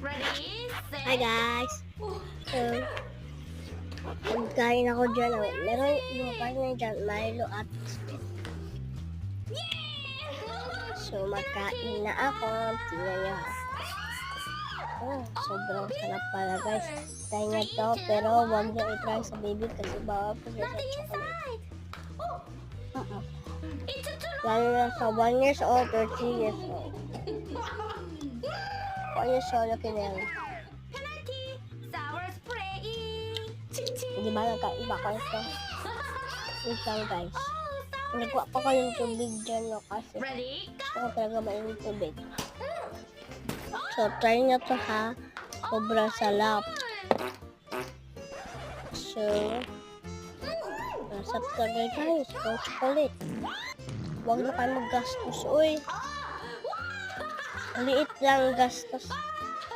Ready, set. Hi guys! So, pagkain ako dyan. Meron yung kain dyan, Milo at Spit. So, magkain na ako. Tingnan nyo ha. Oh, sobrang sarap pala guys. Try nyo to, pero huwag nyo i-try sa baby kasi bawal po siya sa chocolate. Lalo na sa 1 years old or 3 years old. 1 years old na kinyan. Penalty. Sour spraying. Ching ching. Hindi ba nagkaiba ko ito? Wait lang guys. Oh, sour. Nagwa pa ko yung tubig dyan no kasi Ready, go. ako talaga mainit tubig. So, try nyo to ha. Sobrang sarap. So, nasap talaga guys. Pang chocolate. Huwag na kayo maggastos. Uy, liit lang gastos.